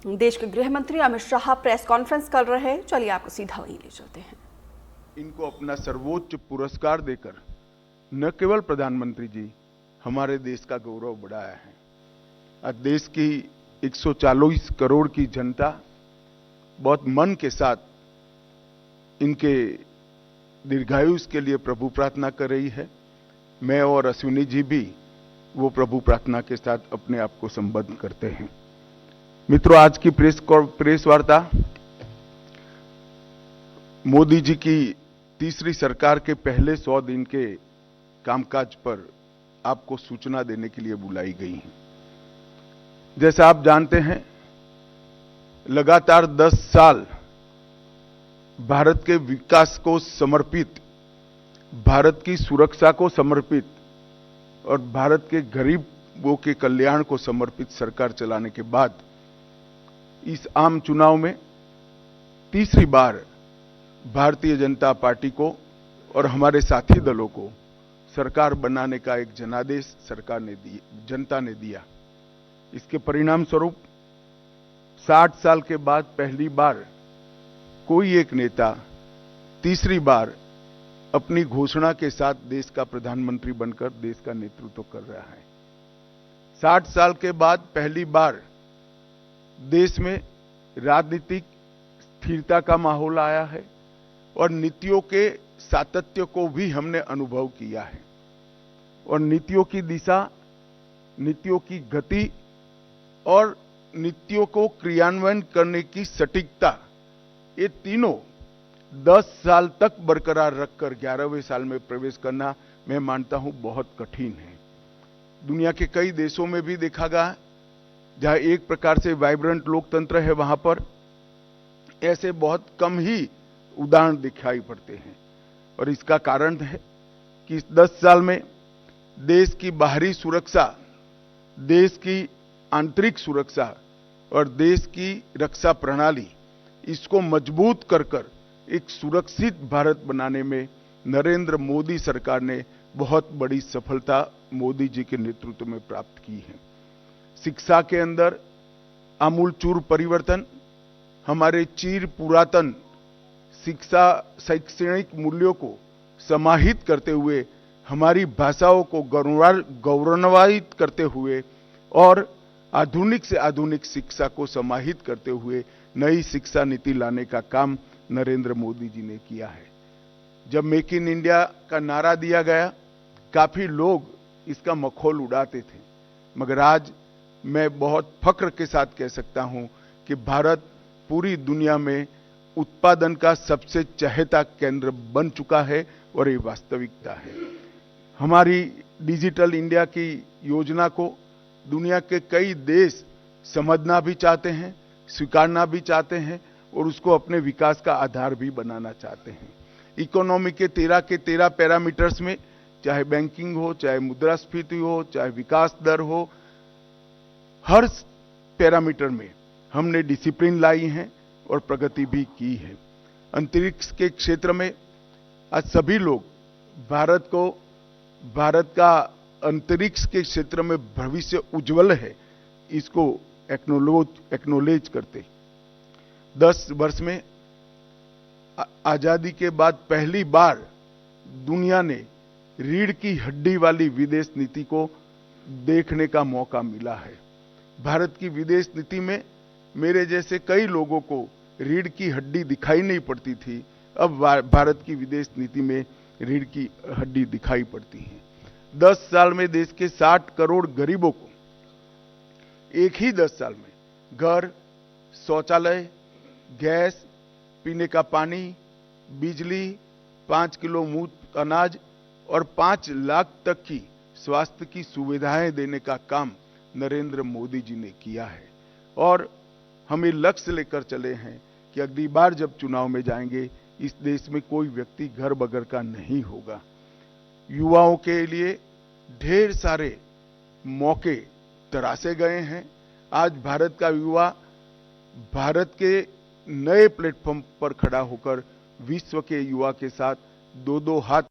देश के गृह मंत्री अमित शाह प्रेस कॉन्फ्रेंस कर रहे हैं। चलिए आपको सीधा वहीं ले चलते हैं। इनको अपना सर्वोच्च पुरस्कार देकर न केवल प्रधानमंत्री जी हमारे देश का गौरव बढ़ाया है। आज देश की 140 करोड़ की जनता बहुत मन के साथ इनके दीर्घायुष के लिए प्रभु प्रार्थना कर रही है। मैं और अश्विनी जी भी वो प्रभु प्रार्थना के साथ अपने आप को संबद्ध करते हैं। मित्रों, आज की प्रेस वार्ता मोदी जी की तीसरी सरकार के पहले 100 दिन के कामकाज पर आपको सूचना देने के लिए बुलाई गई है। जैसा आप जानते हैं, लगातार 10 साल भारत के विकास को समर्पित, भारत की सुरक्षा को समर्पित और भारत के गरीबों के कल्याण को समर्पित सरकार चलाने के बाद इस आम चुनाव में तीसरी बार भारतीय जनता पार्टी को और हमारे साथी दलों को सरकार बनाने का एक जनादेश जनता ने दिया। इसके परिणाम स्वरूप 60 साल के बाद पहली बार कोई एक नेता तीसरी बार अपनी घोषणा के साथ देश का प्रधानमंत्री बनकर देश का नेतृत्व कर रहा है। 60 साल के बाद पहली बार देश में राजनीतिक स्थिरता का माहौल आया है और नीतियों के सातत्य को भी हमने अनुभव किया है। और नीतियों की दिशा, नीतियों की गति और नीतियों को क्रियान्वयन करने की सटीकता, ये तीनों 10 साल तक बरकरार रखकर 11वें साल में प्रवेश करना, मैं मानता हूं, बहुत कठिन है। दुनिया के कई देशों में भी देखा गया, जहां एक प्रकार से वाइब्रेंट लोकतंत्र है, वहां पर ऐसे बहुत कम ही उदाहरण दिखाई पड़ते हैं। और इसका कारण है कि इस 10 साल में देश की बाहरी सुरक्षा, देश की आंतरिक सुरक्षा और देश की रक्षा प्रणाली, इसको मजबूत कर एक सुरक्षित भारत बनाने में नरेंद्र मोदी सरकार ने बहुत बड़ी सफलता मोदी जी के नेतृत्व में प्राप्त की है। शिक्षा के अंदर आमूलचूल परिवर्तन, हमारे चिर पुरातन शिक्षा शैक्षणिक मूल्यों को समाहित करते हुए, हमारी भाषाओं को गौरवान्वित करते हुए और आधुनिक से आधुनिक शिक्षा को समाहित करते हुए नई शिक्षा नीति लाने का काम नरेंद्र मोदी जी ने किया है। जब मेक इन इंडिया का नारा दिया गया, काफी लोग इसका मखौल उड़ाते थे, मगर आज मैं बहुत फख्र के साथ कह सकता हूं कि भारत पूरी दुनिया में उत्पादन का सबसे चहेता केंद्र बन चुका है और ये वास्तविकता है। हमारी डिजिटल इंडिया की योजना को दुनिया के कई देश समझना भी चाहते हैं, स्वीकारना भी चाहते हैं और उसको अपने विकास का आधार भी बनाना चाहते हैं। इकोनॉमी के 13 पैरामीटर्स में, चाहे बैंकिंग हो, चाहे मुद्रास्फीति हो, चाहे विकास दर हो, हर पैरामीटर में हमने डिसिप्लिन लाई है और प्रगति भी की है। अंतरिक्ष के क्षेत्र में आज सभी लोग भारत का अंतरिक्ष के क्षेत्र में भविष्य उज्जवल है, इसको एक्नोलेज करते। 10 वर्ष में आजादी के बाद पहली बार दुनिया ने रीढ़ की हड्डी वाली विदेश नीति को देखने का मौका मिला है। भारत की विदेश नीति में मेरे जैसे कई लोगों को रीढ़ की हड्डी दिखाई नहीं पड़ती थी, अब भारत की विदेश नीति में रीढ़ की हड्डी दिखाई पड़ती है। 10 साल में देश के 60 करोड़ गरीबों को एक ही 10 साल में घर, शौचालय, गैस, पीने का पानी, बिजली, 5 किलो मुफ्त अनाज और 5 लाख तक की स्वास्थ्य की सुविधाएं देने का काम नरेंद्र मोदी जी ने किया है। और हमें लक्ष्य लेकर चले हैं कि अगली बार जब चुनाव में जाएंगे, इस देश में कोई व्यक्ति घर बगैर का नहीं होगा। युवाओं के लिए ढेर सारे मौके तराशे गए हैं। आज भारत का युवा भारत के नए प्लेटफॉर्म पर खड़ा होकर विश्व के युवा के साथ दो हाथ